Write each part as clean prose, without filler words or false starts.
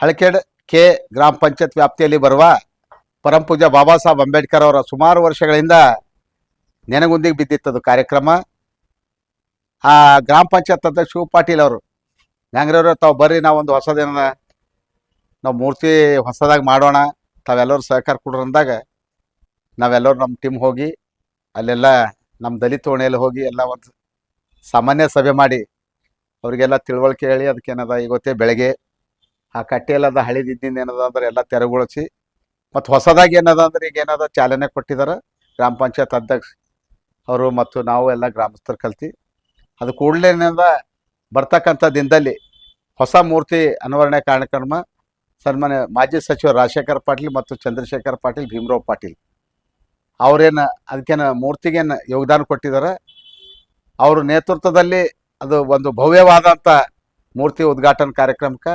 ಹಳಕೇಡ್ K ಗ್ರಾಮ ಪಂಚಾಯತ್ ವ್ಯಾಪ್ತಿಯಲ್ಲಿ ಬರುವ ಪರಮಪೂಜ್ಯ ಬಾಬಾ ಸಾಹೇಬ್ ಅಂಬೇಡ್ಕರ್ ಅವರ ಸುಮಾರು ವರ್ಷಗಳಿಂದ ನೆನಗುಂದಿಗೆ ಬಿದ್ದಿತ್ತದು ಕಾರ್ಯಕ್ರಮ. ಆ ಗ್ರಾಮ ಪಂಚಾಯತ್ ಅಧ್ಯಕ್ಷ ಶಿವ ಪಾಟೀಲ್ ಅವರು ಗಾಂಗ್ರವ್ರು ತಾವು ಬರ್ರಿ, ನಾವೊಂದು ಹೊಸದೇನ ನಾವು ಮೂರ್ತಿ ಹೊಸದಾಗಿ ಮಾಡೋಣ, ತಾವೆಲ್ಲರೂ ಸಹಕಾರ ಕೊಡ್ರಿ ಅಂದಾಗ ನಾವೆಲ್ಲರೂ ನಮ್ಮ ಟೀಮ್ ಹೋಗಿ ಅಲ್ಲೆಲ್ಲ ನಮ್ಮ ದಲಿತ ಓಣಿಯಲ್ಲಿ ಹೋಗಿ ಎಲ್ಲ ಒಂದು ಸಾಮಾನ್ಯ ಸಭೆ ಮಾಡಿ ಅವರಿಗೆಲ್ಲ ತಿಳುವಳಿಕೆ ಹೇಳಿ ಅದಕ್ಕೇನದ ಇವತ್ತೇ ಬೆಳಗ್ಗೆ ಆ ಕಟ್ಟೆ ಎಲ್ಲದ ಹಳಿದಿದ್ದಿಂದ ಏನದ ಅಂದ್ರೆ ಎಲ್ಲ ತೆರವುಗೊಳಿಸಿ ಮತ್ತು ಹೊಸದಾಗಿ ಏನದ ಅಂದ್ರೆ ಈಗ ಏನದ ಚಾಲನೆ ಕೊಟ್ಟಿದ್ದಾರೆ ಗ್ರಾಮ ಪಂಚಾಯತ್ ಅಧ್ಯಕ್ಷ ಅವರು ಮತ್ತು ನಾವು ಎಲ್ಲ ಗ್ರಾಮಸ್ಥರು ಕಲ್ತಿ. ಅದು ಕೂಡಲೇ ಏನದ ಬರ್ತಕ್ಕಂಥ ದಿನದಲ್ಲಿ ಹೊಸ ಮೂರ್ತಿ ಅನಾವರಣೆ ಕಾರ್ಯಕ್ರಮ ಸನ್ಮಾನ್ಯ ಮಾಜಿ ಸಚಿವ ರಾಜಶೇಖರ್ ಪಾಟೀಲ್ ಮತ್ತು ಚಂದ್ರಶೇಖರ್ ಪಾಟೀಲ್, ಭೀಮರಾವ್ ಪಾಟೀಲ್ ಅವರೇನು ಅದಕ್ಕೇನು ಮೂರ್ತಿಗೇನು ಯೋಗದಾನ ಕೊಟ್ಟಿದ್ದಾರೆ. ಅವ್ರ ನೇತೃತ್ವದಲ್ಲಿ ಅದು ಒಂದು ಭವ್ಯವಾದಂಥ ಮೂರ್ತಿ ಉದ್ಘಾಟನಾ ಕಾರ್ಯಕ್ರಮಕ್ಕೆ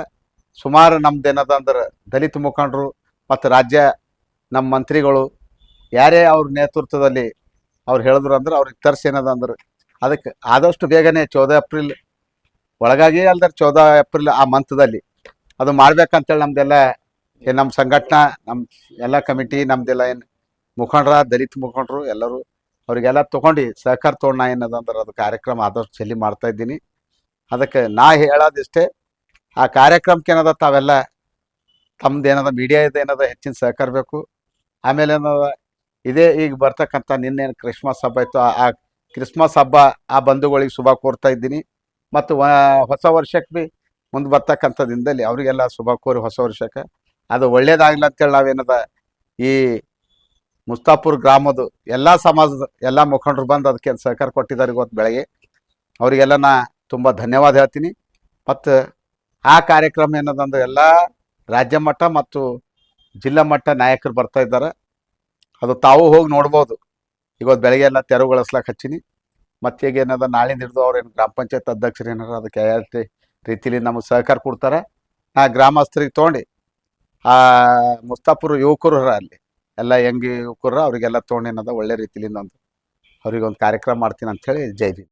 ಸುಮಾರು ನಮ್ದೇನದ ಅಂದ್ರೆ ದಲಿತ ಮುಖಂಡರು ಮತ್ತು ರಾಜ್ಯ ನಮ್ಮ ಮಂತ್ರಿಗಳು ಯಾರೇ ಅವ್ರ ನೇತೃತ್ವದಲ್ಲಿ ಅವ್ರು ಹೇಳಿದ್ರು ಅಂದ್ರೆ ಅವ್ರಿಗೆ ತರಿಸಿ ಏನದ ಅಂದ್ರೆ ಅದಕ್ಕೆ ಆದಷ್ಟು ಬೇಗನೆ 14 ಏಪ್ರಿಲ್ ಒಳಗಾಗಿ ಅಲ್ದ್ರೆ 14 ಏಪ್ರಿಲ್ ಆ ಮಂತ್ದಲ್ಲಿ ಅದು ಮಾಡ್ಬೇಕಂತೇಳಿ ನಮ್ದೆಲ್ಲ ನಮ್ಮ ಸಂಘಟನಾ ನಮ್ಮ ಎಲ್ಲ ಕಮಿಟಿ ನಮ್ದೆಲ್ಲ ಏನು ಮುಖಂಡರ ದಲಿತ ಮುಖಂಡರು ಎಲ್ಲರೂ ಅವರಿಗೆಲ್ಲ ತೊಗೊಂಡು ಸಹಕಾರ ತೊಗೊಂಡು ನಾ ಏನದ ಅಂದ್ರೆ ಅದು ಕಾರ್ಯಕ್ರಮ ಆದಷ್ಟು ಜಲ್ದಿ ಮಾಡ್ತಾ ಇದ್ದೀನಿ. ಅದಕ್ಕೆ ನಾ ಹೇಳೋದಿಷ್ಟೇ, ಆ ಕಾರ್ಯಕ್ರಮಕ್ಕೆ ಏನದ ತಾವೆಲ್ಲ ತಮ್ದು ಏನದ ಮೀಡಿಯಾದ ಏನದ ಹೆಚ್ಚಿನ ಸಹಕಾರ ಬೇಕು. ಆಮೇಲೆ ಏನದ ಇದೇ ಈಗ ಬರ್ತಕ್ಕಂಥ ನಿನ್ನೇನು ಕ್ರಿಸ್ಮಸ್ ಹಬ್ಬ ಇತ್ತು, ಆ ಕ್ರಿಸ್ಮಸ್ ಹಬ್ಬ ಆ ಬಂಧುಗಳಿಗೆ ಶುಭ ಕೋರ್ತಾ ಇದ್ದೀನಿ. ಮತ್ತು ಹೊಸ ವರ್ಷಕ್ಕೆ ಭೀ ಮುಂದೆ ಬರ್ತಕ್ಕಂಥ ದಿನದಲ್ಲಿ ಅವರಿಗೆಲ್ಲ ಶುಭ ಕೋರಿ ಹೊಸ ವರ್ಷಕ್ಕೆ ಅದು ಒಳ್ಳೇದಾಗಲಿ ಅಂತೇಳಿ ನಾವೇನದ ಈ ಮುಸ್ತಾಪುರ್ ಗ್ರಾಮದ ಎಲ್ಲ ಸಮಾಜದ ಎಲ್ಲ ಮುಖಂಡರು ಬಂದು ಅದಕ್ಕೆ ಸಹಕಾರ ಕೊಟ್ಟಿದ್ದಾರೆ ಇವತ್ತು ಬೆಳಗ್ಗೆ. ಅವರಿಗೆಲ್ಲ ನಾ ತುಂಬ ಧನ್ಯವಾದ ಹೇಳ್ತೀನಿ. ಮತ್ತು ಆ ಕಾರ್ಯಕ್ರಮ ಏನದಂದ್ರೆ ಎಲ್ಲ ರಾಜ್ಯ ಮಟ್ಟ ಮತ್ತು ಜಿಲ್ಲಾ ಮಟ್ಟ ನಾಯಕರು ಬರ್ತಾ ಇದ್ದಾರೆ. ಅದು ತಾವು ಹೋಗಿ ನೋಡ್ಬೋದು. ಇವತ್ತು ಬೆಳಗ್ಗೆ ಎಲ್ಲ ತೆರವುಗೊಳಿಸ್ಲಾಕ ಹಚ್ಚೀನಿ. ಮತ್ತು ಈಗ ಏನದ ನಾಳಿಂದ ಹಿಡಿದು ಅವ್ರೇನು ಗ್ರಾಮ ಪಂಚಾಯತ್ ಅಧ್ಯಕ್ಷರು ಏನಾರ ಅದಕ್ಕೆ ಯಾವ ರೀತಿಲಿ ನಮಗೆ ಸಹಕಾರ ಕೊಡ್ತಾರೆ. ನಾ ಗ್ರಾಮಸ್ಥರಿಗೆ ತೊಗೊಂಡು ಆ ಮುಸ್ತಾಪುರ ಯುವಕರು ಅಲ್ಲಿ ಎಲ್ಲ ಹೆಂಗೆ ಯುವಕರು ಅವರಿಗೆಲ್ಲ ತೊಗೊಂಡು ಏನದ ಒಳ್ಳೆ ರೀತಿಲಿಂದ ಒಂದು ಅವ್ರಿಗೊಂದು ಕಾರ್ಯಕ್ರಮ ಮಾಡ್ತೀನಿ ಅಂಥೇಳಿ. ಜೈ ಭೀಮ್.